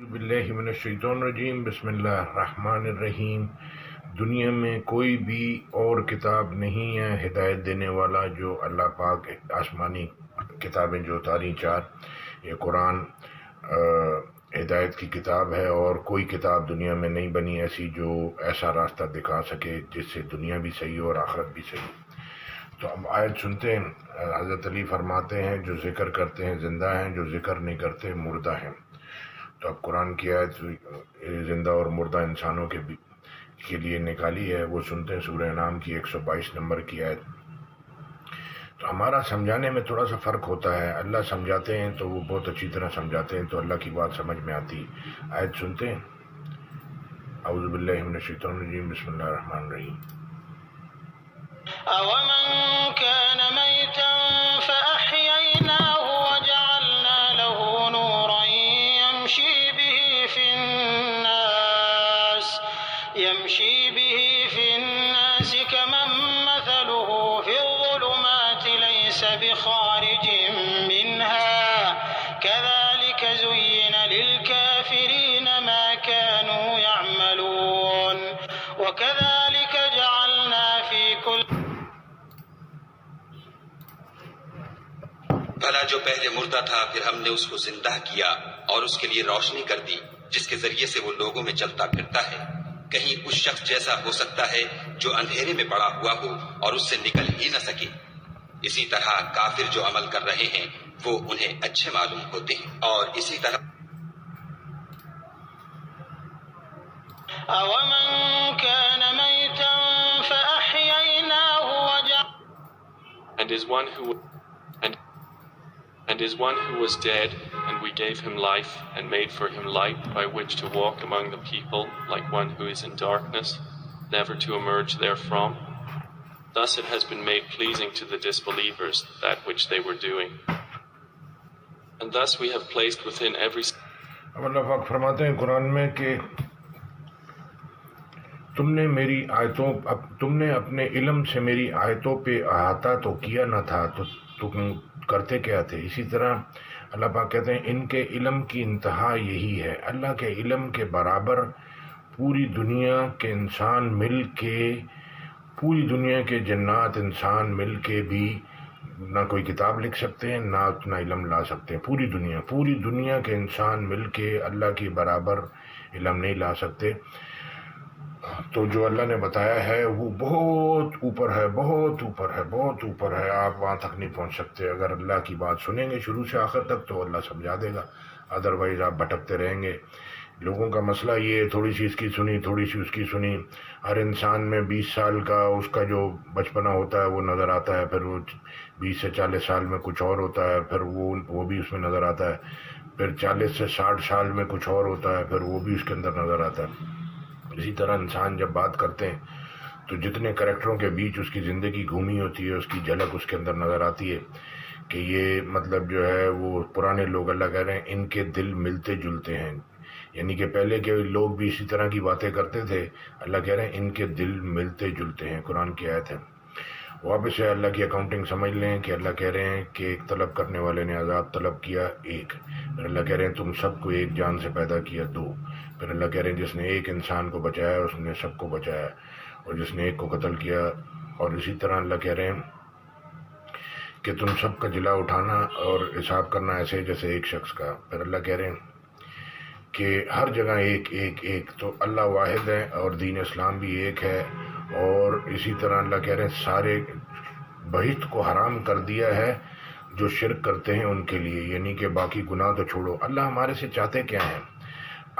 باللہ من الشیطان الرجیم، بسم اللہ الرحمن الرحیم۔ دنیا میں کوئی بھی اور کتاب نہیں ہے ہدایت دینے والا جو اللہ پاک آسمانی کتابیں جو اتاری چار، یہ قرآن ہدایت کی کتاب ہے، اور کوئی کتاب دنیا میں نہیں بنی ایسی جو ایسا راستہ دکھا سکے جس سے دنیا بھی صحیح ہو اور آخرت بھی صحیح۔ تو اب آیت سنتے ہیں۔ حضرت علی فرماتے ہیں جو ذکر کرتے ہیں زندہ ہیں، جو ذکر نہیں کرتے مردہ ہیں۔ تو اب قرآن کی آیت زندہ اور مردہ انسانوں کے لیے نکالی ہے، وہ سنتے ہیں۔ سورہ انعام کی 122 نمبر کی آیت۔ تو ہمارا سمجھانے میں تھوڑا سا فرق ہوتا ہے، اللہ سمجھاتے ہیں تو وہ بہت اچھی طرح سمجھاتے ہیں، تو اللہ کی بات سمجھ میں آتی۔ آیت سنتے ہیں۔ اعوذ باللہ من الشیطان الرجیم، بسم اللہ الرحمن الرحیم۔ أَوَمَنْ كَانَ مَيْتًا فَأَحْيَيْنَاهُ وَجَعَلْنَا لَهُ نُورًا يَمْشِي بِهِ فِي النَّاسِ كَمَنْ مَثَلُهُ فِي الظُّلُمَاتِ لَيْسَ بِخَارِجٍ مِنْهَا كَذَلِكَ زُيِّنَ لِلْكَافِرِينَ مَا كَانُوا يَعْمَلُونَ وَكَذَلِكَ جَعَلْنَا فِي كُلِّ بھلا جو پہلے مردہ تھا پھر ہم نے اس کو زندہ کیا اور اس کے لیے روشنی کر دی جس کے ذریعے سے وہ لوگوں میں چلتا پھرتا ہے۔ کہیں اس شخص جیسا ہو سکتا ہے جو اندھیرے میں پڑا ہوا ہو اور اس سے نکل ہی نہ سکے۔ اسی طرح کافر جو عمل کر رہے ہیں وہ انہیں اچھے معلوم ہوتے ہیں، اور اسی طرح أَوَمَنْ كَانَ مَيْتًا فَأَحْيَيْنَاهُ and is one who was dead, and we gave him life, and made for him light by which to walk among the people, like one who is in darkness, never to emerge therefrom. Thus it has been made pleasing to the disbelievers that which they were doing. And thus we have placed within every... اب اللہ پاک فرماتے ہیں قرآن میں کہ تم نے اپنے علم سے میری آیتوں پہ احاطہ تو کیا نہ تھا، تو تم کرتے کیا تھے؟ اسی طرح اللہ پاک کہتے ہیں ان کے علم کی انتہا یہی ہے۔ اللہ کے علم کے برابر پوری دنیا کے انسان مل کے، پوری دنیا کے جنات انسان مل کے بھی نہ کوئی کتاب لکھ سکتے ہیں، نہ اتنا علم لا سکتے ہیں۔ پوری دنیا کے انسان مل کے اللہ کے برابر علم نہیں لا سکتے۔ تو جو اللہ نے بتایا ہے وہ بہت اوپر ہے، بہت اوپر ہے، بہت اوپر ہے، آپ وہاں تک نہیں پہنچ سکتے۔ اگر اللہ کی بات سنیں گے شروع سے آخر تک تو اللہ سمجھا دے گا، ادروائز آپ بھٹکتے رہیں گے۔ لوگوں کا مسئلہ یہ ہے، تھوڑی سی اس کی سنی، تھوڑی سی اس کی سنی۔ ہر انسان میں 20 سال کا اس کا جو بچپنا ہوتا ہے وہ نظر آتا ہے، پھر وہ 20 سے 40 سال میں کچھ اور ہوتا ہے، پھر وہ بھی اس میں نظر آتا ہے، پھر 40 سے 60 سال میں کچھ اور ہوتا ہے، پھر وہ بھی اس کے اندر نظر آتا ہے۔ اسی طرح انسان جب بات کرتے ہیں تو جتنے کریکٹروں کے بیچ اس کی زندگی گھومی ہوتی ہے اس کی جھلک اس کے اندر نظر آتی ہے کہ یہ مطلب جو ہے وہ پرانے لوگ اللہ کہہ رہے ہیں ان کے دل ملتے جلتے ہیں، یعنی کہ پہلے کے لوگ بھی اسی طرح کی باتیں کرتے تھے، اللہ کہہ رہے ہیں ان کے دل ملتے جلتے ہیں۔ قرآن کی آیت ہے۔ واپس سے اللہ کی اکاؤنٹنگ سمجھ لیں کہ اللہ کہہ رہے ہیں کہ ایک طلب کرنے والے نے عذاب طلب کیا ایک، پھر اللہ کہہ رہے ہیں تم سب کو ایک جان سے پیدا کیا دو، پھر اللہ کہہ رہے ہیں جس نے ایک انسان کو بچایا اس نے سب کو بچایا، اور جس نے ایک کو قتل کیا، اور اسی طرح اللہ کہہ رہے ہیں کہ تم سب کا جلا اٹھانا اور حساب کرنا ایسے جیسے ایک شخص کا، پھر اللہ کہہ رہے ہیں کہ ہر جگہ ایک تو اللہ واحد ہے، اور دین اسلام بھی ایک ہے، اور اسی طرح اللہ کہہ رہے ہیں سارے بہشت کو حرام کر دیا ہے جو شرک کرتے ہیں ان کے لیے، یعنی کہ باقی گناہ تو چھوڑو۔ اللہ ہمارے سے چاہتے کیا ہیں؟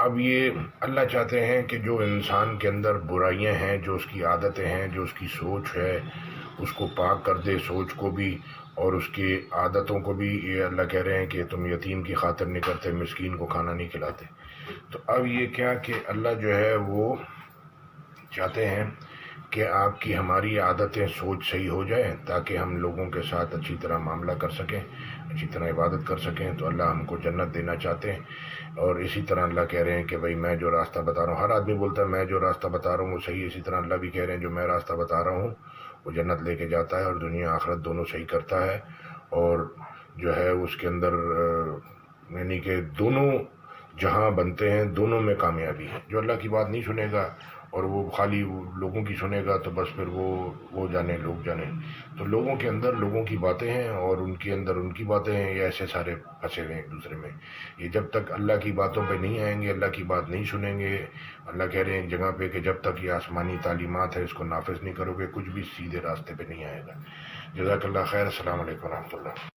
اب یہ اللہ چاہتے ہیں کہ جو انسان کے اندر برائیاں ہیں، جو اس کی عادتیں ہیں، جو اس کی سوچ ہے، اس کو پاک کر دے، سوچ کو بھی اور اس کی عادتوں کو بھی۔ یہ اللہ کہہ رہے ہیں کہ تم یتیم کی خاطر نہیں کرتے، مسکین کو کھانا نہیں کھلاتے۔ تو اب یہ کیا کہ اللہ جو ہے وہ چاہتے ہیں کہ آپ کی ہماری عادتیں سوچ صحیح ہو جائیں تاکہ ہم لوگوں کے ساتھ اچھی طرح معاملہ کر سکیں، اچھی طرح عبادت کر سکیں۔ تو اللہ ہم کو جنت دینا چاہتے ہیں، اور اسی طرح اللہ کہہ رہے ہیں کہ بھائی میں جو راستہ بتا رہا ہوں، ہر آدمی بولتا ہے میں جو راستہ بتا رہا ہوں وہ صحیح ہے، اسی طرح اللہ بھی کہہ رہے ہیں جو میں راستہ بتا رہا ہوں وہ جنت لے کے جاتا ہے اور دنیا آخرت دونوں صحیح کرتا ہے، اور جو ہے اس کے اندر یعنی کہ دونوں جہاں بنتے ہیں دونوں میں کامیابی ہے. جو اللہ کی بات نہیں سنے گا اور وہ خالی لوگوں کی سنے گا تو بس پھر وہ جانے لوگ جانے. تو لوگوں کے اندر لوگوں کی باتیں ہیں اور ان کے اندر ان کی باتیں ہیں، یہ ایسے سارے پھنسے ہوئے ہیں ایک دوسرے میں. یہ جب تک اللہ کی باتوں پہ نہیں آئیں گے، اللہ کی بات نہیں سنیں گے. اللہ کہہ رہے ہیں ایک جگہ پہ کہ جب تک یہ آسمانی تعلیمات ہے اس کو نافذ نہیں کرو گے کچھ بھی سیدھے راستے پہ نہیں آئے گا. جزاک اللہ خیر. السلام علیکم ورحمۃ اللہ.